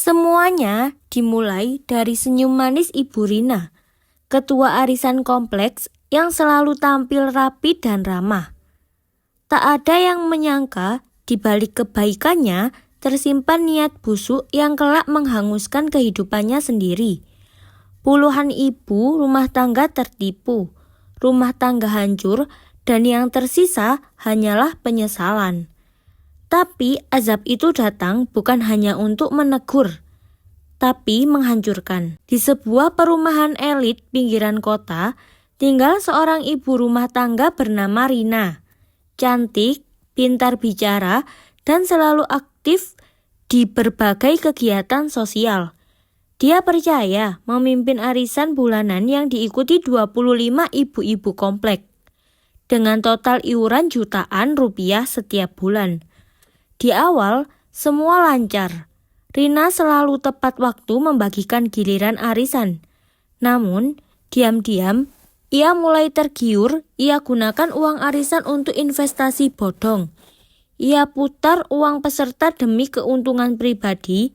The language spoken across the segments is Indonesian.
Semuanya dimulai dari senyum manis Ibu Rina, ketua arisan kompleks yang selalu tampil rapi dan ramah. Tak ada yang menyangka di balik kebaikannya tersimpan niat busuk yang kelak menghanguskan kehidupannya sendiri. Puluhan ibu rumah tangga tertipu, rumah tangga hancur, dan yang tersisa hanyalah penyesalan. Tapi azab itu datang bukan hanya untuk menegur, tapi menghancurkan. Di sebuah perumahan elit pinggiran kota, tinggal seorang ibu rumah tangga bernama Rina. Cantik, pintar bicara, dan selalu aktif di berbagai kegiatan sosial. Dia percaya memimpin arisan bulanan yang diikuti 25 ibu-ibu komplek dengan total iuran jutaan rupiah setiap bulan. Di awal, semua lancar. Rina selalu tepat waktu membagikan giliran arisan. Namun, diam-diam, ia mulai tergiur. Ia gunakan uang arisan untuk investasi bodong. Ia putar uang peserta demi keuntungan pribadi.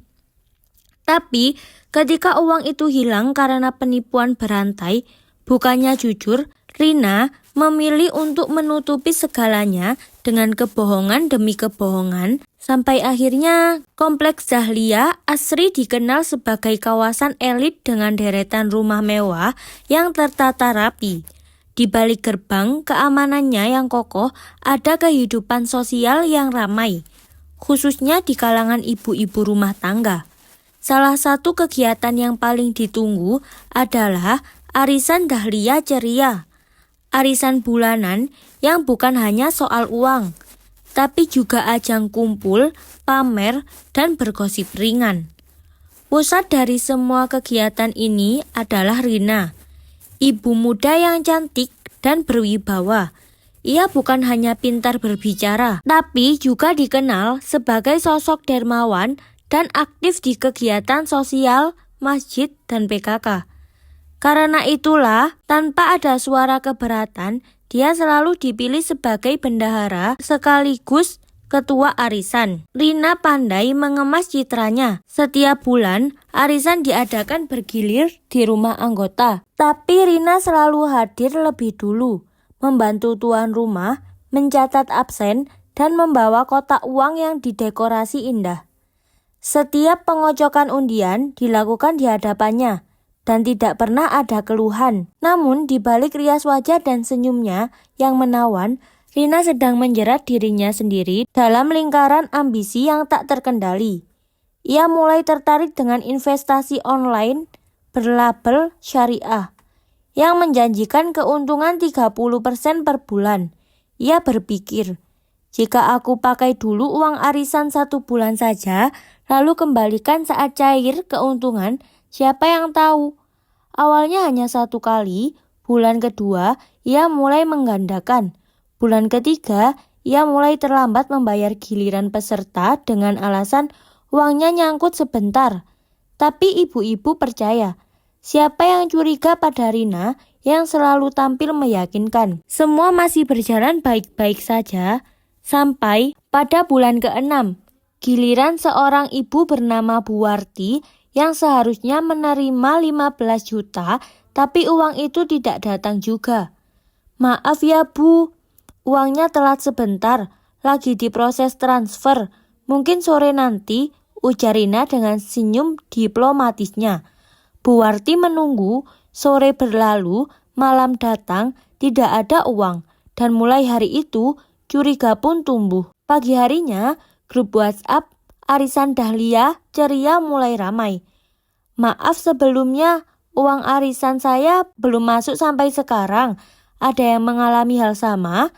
Tapi, ketika uang itu hilang karena penipuan berantai, bukannya jujur, Rina memilih untuk menutupi segalanya dengan kebohongan demi kebohongan, sampai akhirnya Kompleks Dahlia Asri dikenal sebagai kawasan elit dengan deretan rumah mewah yang tertata rapi. Di balik gerbang keamanannya yang kokoh, ada kehidupan sosial yang ramai, khususnya di kalangan ibu-ibu rumah tangga. Salah satu kegiatan yang paling ditunggu adalah Arisan Dahlia Ceria. Arisan bulanan yang bukan hanya soal uang, tapi juga ajang kumpul, pamer, dan bergosip ringan. Pusat dari semua kegiatan ini adalah Rina, ibu muda yang cantik dan berwibawa. Ia bukan hanya pintar berbicara, tapi juga dikenal sebagai sosok dermawan dan aktif di kegiatan sosial, masjid, dan PKK. Karena itulah, tanpa ada suara keberatan, dia selalu dipilih sebagai bendahara sekaligus ketua arisan. Rina pandai mengemas citranya. Setiap bulan, arisan diadakan bergilir di rumah anggota. Tapi Rina selalu hadir lebih dulu, membantu tuan rumah, mencatat absen, dan membawa kotak uang yang didekorasi indah. Setiap pengocokan undian dilakukan di hadapannya, dan tidak pernah ada keluhan. Namun di balik rias wajah dan senyumnya yang menawan, Rina sedang menjerat dirinya sendiri dalam lingkaran ambisi yang tak terkendali. Ia mulai tertarik dengan investasi online berlabel syariah yang menjanjikan keuntungan 30% per bulan. Ia berpikir, jika aku pakai dulu uang arisan 1 bulan saja, lalu kembalikan saat cair keuntungan, siapa yang tahu? Awalnya hanya 1 kali, bulan kedua ia mulai menggandakan. Bulan ketiga ia mulai terlambat membayar giliran peserta dengan alasan uangnya nyangkut sebentar. Tapi ibu-ibu percaya, siapa yang curiga pada Rina yang selalu tampil meyakinkan. Semua masih berjalan baik-baik saja, sampai pada bulan ke-6. Giliran seorang ibu bernama Bu Warti yang seharusnya menerima 15 juta, tapi uang itu tidak datang juga. Maaf ya Bu, uangnya telat sebentar, lagi diproses transfer. Mungkin sore nanti, ujar Rina dengan senyum diplomatisnya. Bu Warti menunggu, sore berlalu, malam datang, tidak ada uang. Dan mulai hari itu, curiga pun tumbuh. Pagi harinya, grup WhatsApp Arisan Dahlia Ceria mulai ramai. Maaf sebelumnya, uang arisan saya belum masuk sampai sekarang. Ada yang mengalami hal sama?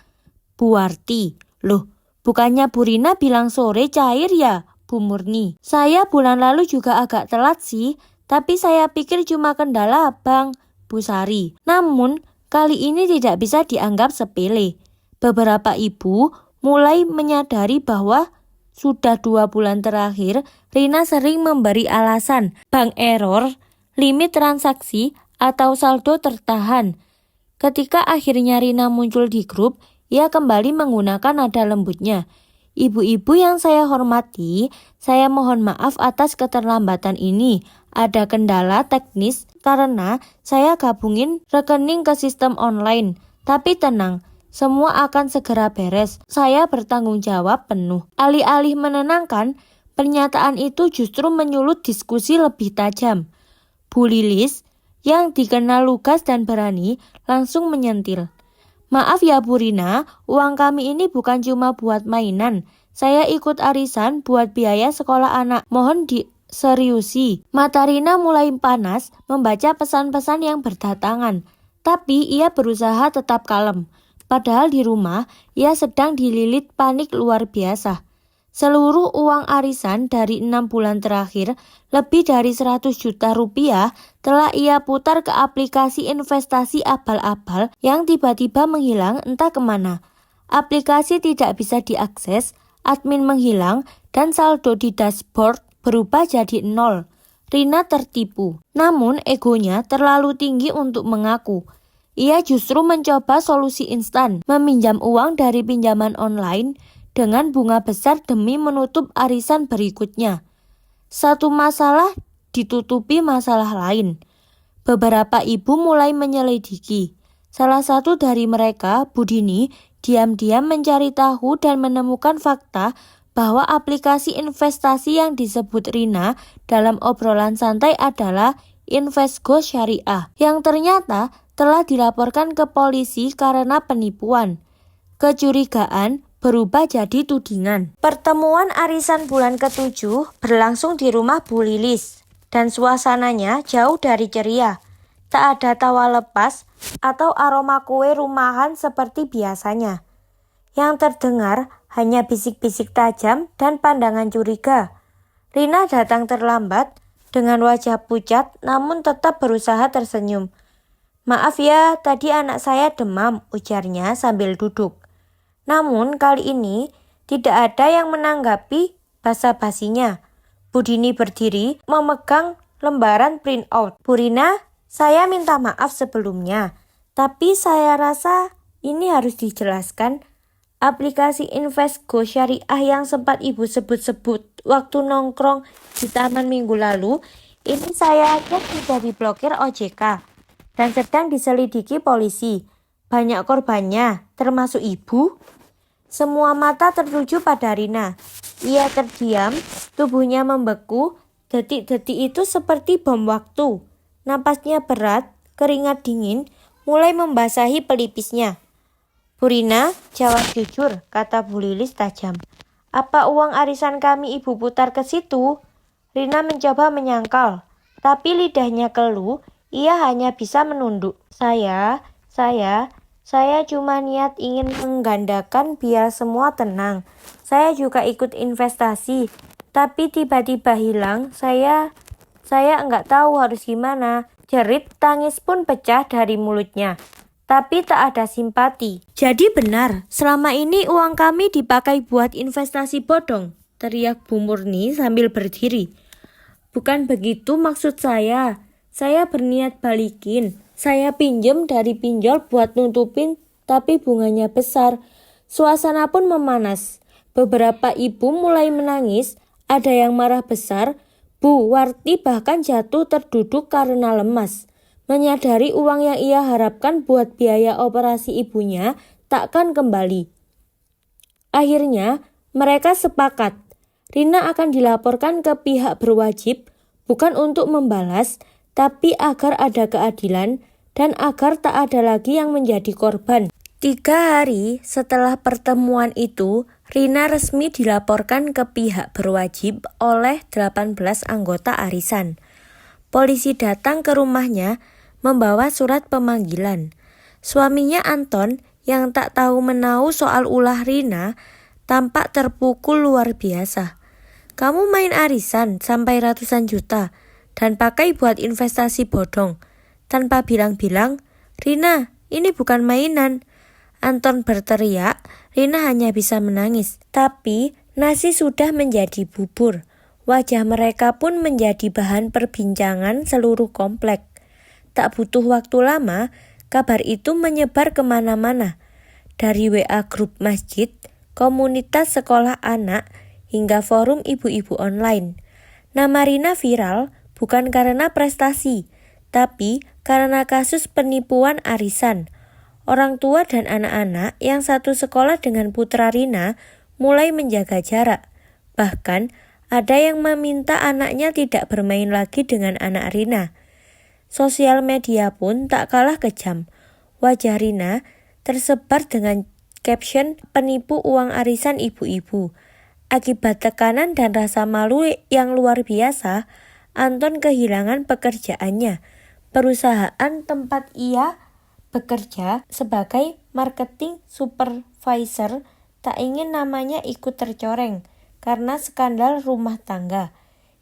Bu Warti, loh, bukannya Bu Rina bilang sore cair ya, Bu Murni? Saya bulan lalu juga agak telat sih, tapi saya pikir cuma kendala abang, Bu Sari. Namun, kali ini tidak bisa dianggap sepele. Beberapa ibu mulai menyadari bahwa sudah 2 bulan terakhir, Rina sering memberi alasan bank error, limit transaksi, atau saldo tertahan. Ketika akhirnya Rina muncul di grup, ia kembali menggunakan nada lembutnya. Ibu-ibu yang saya hormati, saya mohon maaf atas keterlambatan ini. Ada kendala teknis karena saya gabungin rekening ke sistem online. Tapi tenang, semua akan segera beres. Saya bertanggung jawab penuh. Alih-alih menenangkan, pernyataan itu justru menyulut diskusi lebih tajam. Bu Lilis, yang dikenal lugas dan berani, langsung menyentil. Maaf ya Bu Rina, uang kami ini bukan cuma buat mainan. Saya ikut arisan buat biaya sekolah anak. Mohon diseriusi. Mata Rina mulai panas membaca pesan-pesan yang berdatangan. Tapi ia berusaha tetap kalem. Padahal di rumah, ia sedang dililit panik luar biasa. Seluruh uang arisan dari 6 bulan terakhir, lebih dari 100 juta rupiah, telah ia putar ke aplikasi investasi abal-abal yang tiba-tiba menghilang entah kemana. Aplikasi tidak bisa diakses, admin menghilang, dan saldo di dashboard berubah jadi 0. Rina tertipu, namun egonya terlalu tinggi untuk mengaku. Ia justru mencoba solusi instan, meminjam uang dari pinjaman online, dengan bunga besar demi menutup arisan berikutnya. Satu masalah ditutupi masalah lain. Beberapa ibu mulai menyelidiki. Salah satu dari mereka, Bu Dini, diam-diam mencari tahu dan menemukan fakta bahwa aplikasi investasi yang disebut Rina dalam obrolan santai adalah Investgo Syariah, yang ternyata telah dilaporkan ke polisi karena penipuan. Kecurigaan berubah jadi tudingan. Pertemuan arisan bulan ke-7 berlangsung di rumah Bu Lilis, dan suasananya jauh dari ceria. Tak ada tawa lepas atau aroma kue rumahan seperti biasanya. Yang terdengar hanya bisik-bisik tajam dan pandangan curiga. Rina datang terlambat dengan wajah pucat namun tetap berusaha tersenyum. Maaf ya, tadi anak saya demam, ujarnya sambil duduk. Namun kali ini tidak ada yang menanggapi basa-basinya. Bu Dini berdiri memegang lembaran printout. Bu Rina, saya minta maaf sebelumnya, tapi saya rasa ini harus dijelaskan. Aplikasi Investgo Syariah yang sempat Ibu sebut-sebut waktu nongkrong di taman minggu lalu, ini saya cek sudah diblokir OJK dan sedang diselidiki polisi. Banyak korbannya, termasuk Ibu. Semua mata tertuju pada Rina. Ia terdiam, tubuhnya membeku, detik-detik itu seperti bom waktu. Napasnya berat, keringat dingin, mulai membasahi pelipisnya. Bu Rina, jawab jujur, kata Bu Lilis tajam. Apa uang arisan kami Ibu putar ke situ? Rina mencoba menyangkal, tapi lidahnya keluh, ia hanya bisa menunduk. Saya cuma niat ingin menggandakan biar semua tenang. Saya juga ikut investasi, tapi tiba-tiba hilang. Saya enggak tahu harus gimana. Jerit tangis pun pecah dari mulutnya. Tapi tak ada simpati. Jadi benar, selama ini uang kami dipakai buat investasi bodong, teriak Bu Murni sambil berdiri. Bukan begitu maksud saya berniat balikin. Saya pinjem dari pinjol buat nutupin, tapi bunganya besar. Suasana pun memanas. Beberapa ibu mulai menangis, ada yang marah besar. Bu Warti bahkan jatuh terduduk karena lemas. Menyadari uang yang ia harapkan buat biaya operasi ibunya takkan kembali. Akhirnya, mereka sepakat. Rina akan dilaporkan ke pihak berwajib, bukan untuk membalas, tapi agar ada keadilan dan agar tak ada lagi yang menjadi korban. 3 hari setelah pertemuan itu, Rina resmi dilaporkan ke pihak berwajib oleh 18 anggota arisan. Polisi datang ke rumahnya membawa surat pemanggilan. Suaminya Anton yang tak tahu menahu soal ulah Rina tampak terpukul luar biasa. Kamu main arisan sampai ratusan juta dan pakai buat investasi bodong. Tanpa bilang-bilang, Rina, ini bukan mainan. Anton berteriak, Rina hanya bisa menangis. Tapi nasi sudah menjadi bubur. Wajah mereka pun menjadi bahan perbincangan seluruh komplek. Tak butuh waktu lama, kabar itu menyebar kemana-mana. Dari WA grup masjid, komunitas sekolah anak, hingga forum ibu-ibu online. Nama Rina viral bukan karena prestasi, tapi karena kasus penipuan arisan. Orang tua dan anak-anak yang satu sekolah dengan putra Rina mulai menjaga jarak. Bahkan ada yang meminta anaknya tidak bermain lagi dengan anak Rina. Sosial media pun tak kalah kejam. Wajah Rina tersebar dengan caption penipu uang arisan ibu-ibu. Akibat tekanan dan rasa malu yang luar biasa, Anton kehilangan pekerjaannya. Perusahaan tempat ia bekerja sebagai marketing supervisor tak ingin namanya ikut tercoreng karena skandal rumah tangga.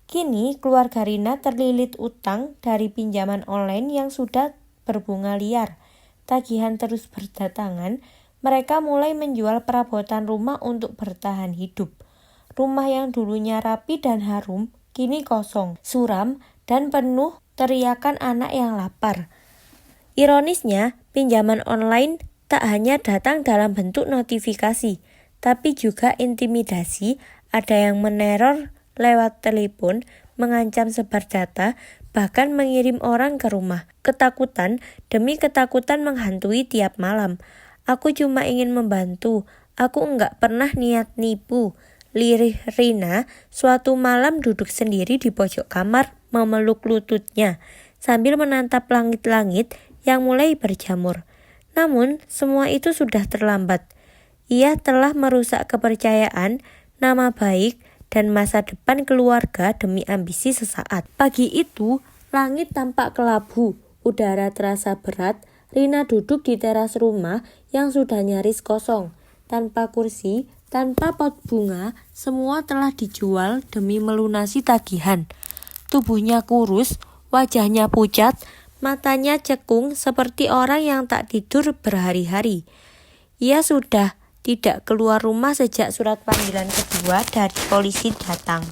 Kini keluarga Rina terlilit utang dari pinjaman online yang sudah berbunga liar. Tagihan terus berdatangan, mereka mulai menjual perabotan rumah untuk bertahan hidup. Rumah yang dulunya rapi dan harum, kini kosong, suram, dan penuh teriakan anak yang lapar. Ironisnya, pinjaman online tak hanya datang dalam bentuk notifikasi, tapi juga intimidasi. Ada yang meneror lewat telepon, mengancam sebar data, bahkan mengirim orang ke rumah. Ketakutan demi ketakutan menghantui tiap malam. Aku cuma ingin membantu, aku enggak pernah niat nipu. Lirih Rina suatu malam duduk sendiri di pojok kamar memeluk lututnya sambil menatap langit-langit yang mulai berjamur. Namun semua itu sudah terlambat. Ia telah merusak kepercayaan, nama baik, dan masa depan keluarga demi ambisi sesaat. Pagi itu, langit tampak kelabu, udara terasa berat. Rina duduk di teras rumah yang sudah nyaris kosong. Tanpa kursi, tanpa pot bunga, semua telah dijual demi melunasi tagihan. Tubuhnya kurus, wajahnya pucat, matanya cekung seperti orang yang tak tidur berhari-hari. Ia sudah tidak keluar rumah sejak surat panggilan kedua dari polisi datang.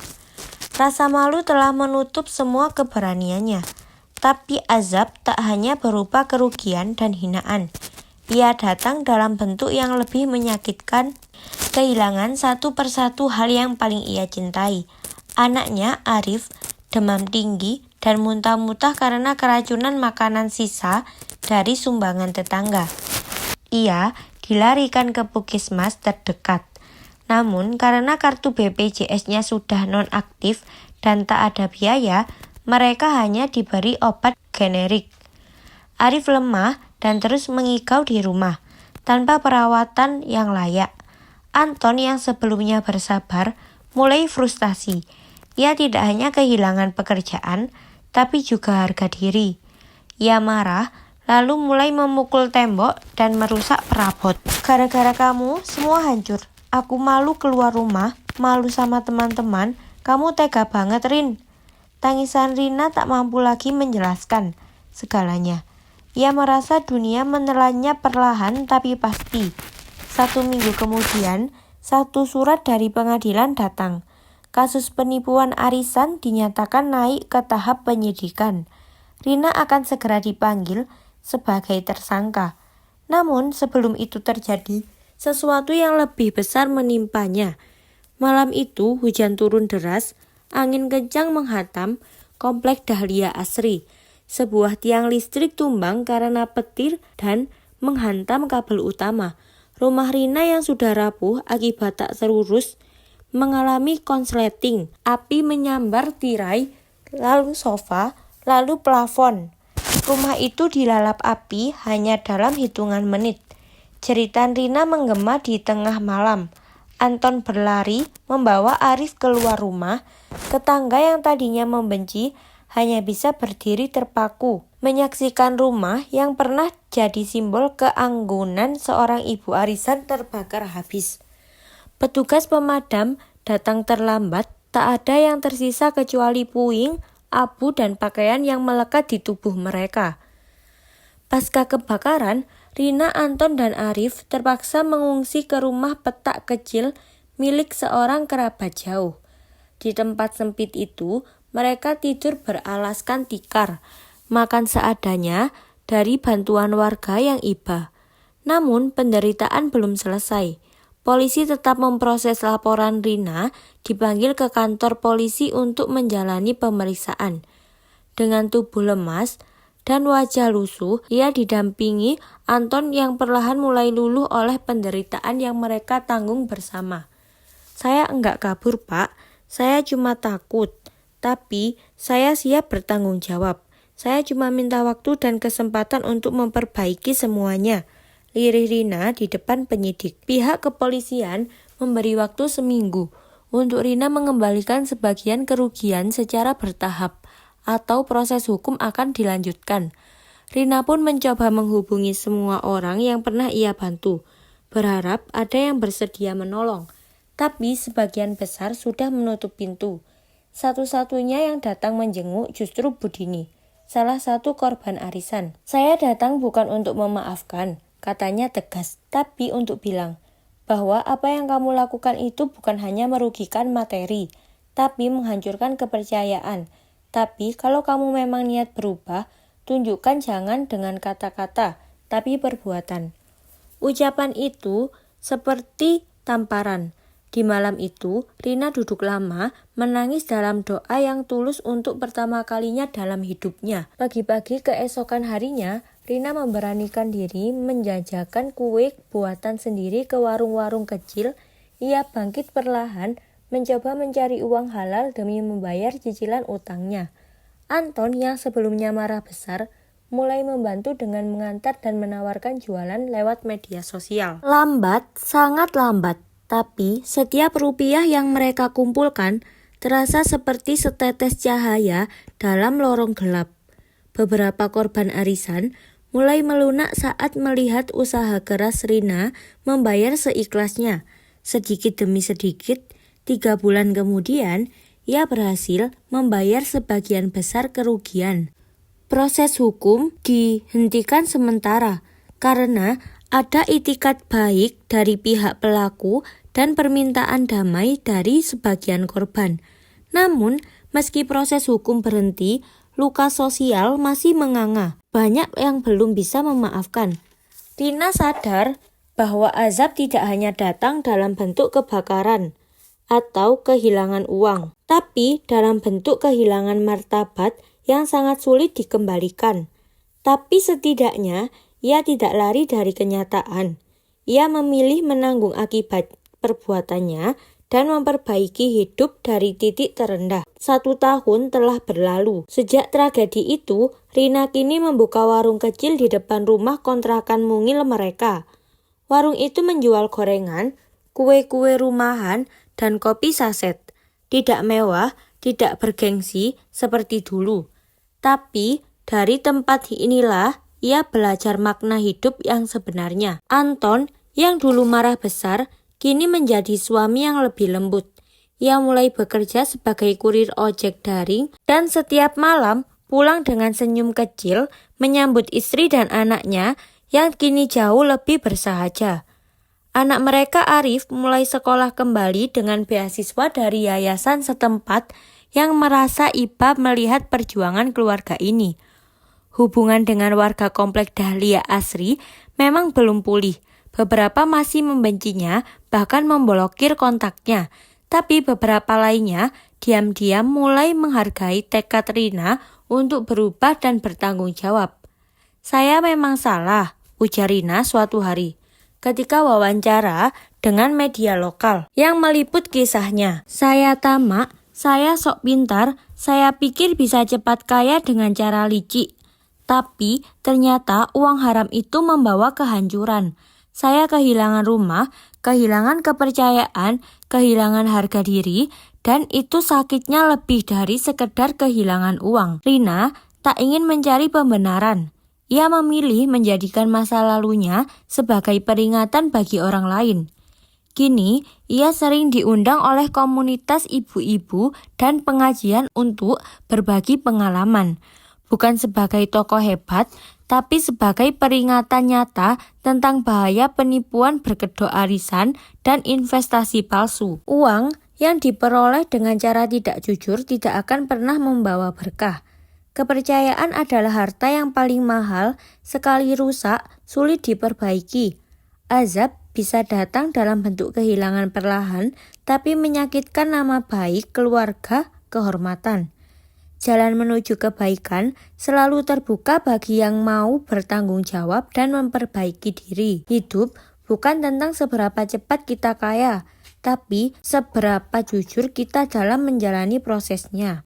Rasa malu telah menutup semua keberaniannya. Tapi azab tak hanya berupa kerugian dan hinaan. Ia datang dalam bentuk yang lebih menyakitkan. Kehilangan satu persatu hal yang paling ia cintai. Anaknya, Arif, demam tinggi dan muntah-muntah karena keracunan makanan sisa dari sumbangan tetangga. Ia dilarikan ke puskesmas terdekat. Namun karena kartu BPJS-nya sudah nonaktif dan tak ada biaya, mereka hanya diberi obat generik. Arif lemah dan terus mengigau di rumah, tanpa perawatan yang layak. Anton yang sebelumnya bersabar, mulai frustasi. Ia tidak hanya kehilangan pekerjaan, tapi juga harga diri. Ia marah, lalu mulai memukul tembok dan merusak perabot. Gara-gara kamu, semua hancur. Aku malu keluar rumah, malu sama teman-teman. Kamu tega banget, Rin. Tangisan Rina tak mampu lagi menjelaskan segalanya. Ia merasa dunia menelannya perlahan tapi pasti. 1 minggu kemudian, satu surat dari pengadilan datang. Kasus penipuan arisan dinyatakan naik ke tahap penyidikan. Rina akan segera dipanggil sebagai tersangka. Namun sebelum itu terjadi, sesuatu yang lebih besar menimpanya. Malam itu hujan turun deras, angin kencang menghantam komplek Dahlia Asri. Sebuah tiang listrik tumbang karena petir dan menghantam kabel utama. Rumah Rina yang sudah rapuh akibat tak terurus mengalami konsleting. Api menyambar tirai, lalu sofa, lalu plafon. Rumah itu dilalap api hanya dalam hitungan menit. Jeritan Rina menggema di tengah malam. Anton berlari membawa Arif keluar rumah. Tetangga yang tadinya membenci hanya bisa berdiri terpaku, menyaksikan rumah yang pernah jadi simbol keanggunan seorang ibu arisan terbakar habis. Petugas pemadam datang terlambat, tak ada yang tersisa kecuali puing, abu dan pakaian yang melekat di tubuh mereka. Pasca kebakaran, Rina, Anton, dan Arif terpaksa mengungsi ke rumah petak kecil milik seorang kerabat jauh. Di tempat sempit itu, mereka tidur beralaskan tikar, makan seadanya dari bantuan warga yang iba. Namun penderitaan belum selesai. polisi tetap memproses laporan Rina, dipanggil ke kantor polisi untuk menjalani pemeriksaan. Dengan tubuh lemas dan wajah lusuh, ia didampingi Anton yang perlahan mulai luluh oleh penderitaan yang mereka tanggung bersama. "Saya enggak kabur, Pak. Saya cuma takut. Tapi saya siap bertanggung jawab. Saya cuma minta waktu dan kesempatan untuk memperbaiki semuanya," lirih Rina di depan penyidik. Pihak kepolisian memberi waktu seminggu untuk Rina mengembalikan sebagian kerugian secara bertahap, atau proses hukum akan dilanjutkan. Rina pun mencoba menghubungi semua orang yang pernah ia bantu, berharap ada yang bersedia menolong. Tapi sebagian besar sudah menutup pintu. Satu-satunya yang datang menjenguk justru Budini, salah satu korban arisan. "Saya datang bukan untuk memaafkan," katanya tegas, "tapi untuk bilang bahwa apa yang kamu lakukan itu bukan hanya merugikan materi, tapi menghancurkan kepercayaan. Tapi kalau kamu memang niat berubah, tunjukkan jangan dengan kata-kata, tapi perbuatan." Ucapan itu seperti tamparan. Di malam itu, Rina duduk lama, menangis dalam doa yang tulus untuk pertama kalinya dalam hidupnya. Pagi-pagi keesokan harinya, Rina memberanikan diri menjajakan kue buatan sendiri ke warung-warung kecil. Ia bangkit perlahan, mencoba mencari uang halal demi membayar cicilan utangnya. Anton yang sebelumnya marah besar, mulai membantu dengan mengantar dan menawarkan jualan lewat media sosial. Lambat, sangat lambat. Tapi setiap rupiah yang mereka kumpulkan terasa seperti setetes cahaya dalam lorong gelap. Beberapa korban arisan mulai melunak saat melihat usaha keras Rina membayar seikhlasnya. Sedikit demi sedikit, 3 bulan kemudian, ia berhasil membayar sebagian besar kerugian. Proses hukum dihentikan sementara karena ada itikat baik dari pihak pelaku dan permintaan damai dari sebagian korban. Namun, meski proses hukum berhenti, luka sosial masih menganga. Banyak yang belum bisa memaafkan. Rina sadar bahwa azab tidak hanya datang dalam bentuk kebakaran atau kehilangan uang, tapi dalam bentuk kehilangan martabat yang sangat sulit dikembalikan. Tapi setidaknya, ia tidak lari dari kenyataan. Ia memilih menanggung akibat perbuatannya dan memperbaiki hidup dari titik terendah. 1 tahun telah berlalu. Sejak tragedi itu, Rina kini membuka warung kecil di depan rumah kontrakan mungil mereka. Warung itu menjual gorengan, kue-kue rumahan, dan kopi saset. Tidak mewah, tidak bergengsi seperti dulu. Tapi dari tempat inilah ia belajar makna hidup yang sebenarnya. Anton yang dulu marah besar, kini menjadi suami yang lebih lembut. Ia mulai bekerja sebagai kurir ojek daring dan setiap malam pulang dengan senyum kecil menyambut istri dan anaknya yang kini jauh lebih bersahaja. Anak mereka Arif mulai sekolah kembali dengan beasiswa dari yayasan setempat yang merasa iba melihat perjuangan keluarga ini. Hubungan dengan warga komplek Dahlia Asri memang belum pulih. Beberapa masih membencinya, bahkan memblokir kontaknya. Tapi beberapa lainnya diam-diam mulai menghargai tekad Rina untuk berubah dan bertanggung jawab. "Saya memang salah," ujar Rina suatu hari ketika wawancara dengan media lokal yang meliput kisahnya. "Saya tamak, saya sok pintar, saya pikir bisa cepat kaya dengan cara licik. Tapi ternyata uang haram itu membawa kehancuran. Saya kehilangan rumah, kehilangan kepercayaan, kehilangan harga diri, dan itu sakitnya lebih dari sekedar kehilangan uang." Rina tak ingin mencari pembenaran. Ia memilih menjadikan masa lalunya sebagai peringatan bagi orang lain. Kini, ia sering diundang oleh komunitas ibu-ibu dan pengajian untuk berbagi pengalaman. Bukan sebagai tokoh hebat, tapi sebagai peringatan nyata tentang bahaya penipuan berkedok arisan dan investasi palsu. Uang yang diperoleh dengan cara tidak jujur tidak akan pernah membawa berkah. Kepercayaan adalah harta yang paling mahal, sekali rusak, sulit diperbaiki. Azab bisa datang dalam bentuk kehilangan perlahan, tapi menyakitkan nama baik, keluarga, kehormatan. Jalan menuju kebaikan selalu terbuka bagi yang mau bertanggung jawab dan memperbaiki diri. Hidup bukan tentang seberapa cepat kita kaya, tapi seberapa jujur kita dalam menjalani prosesnya.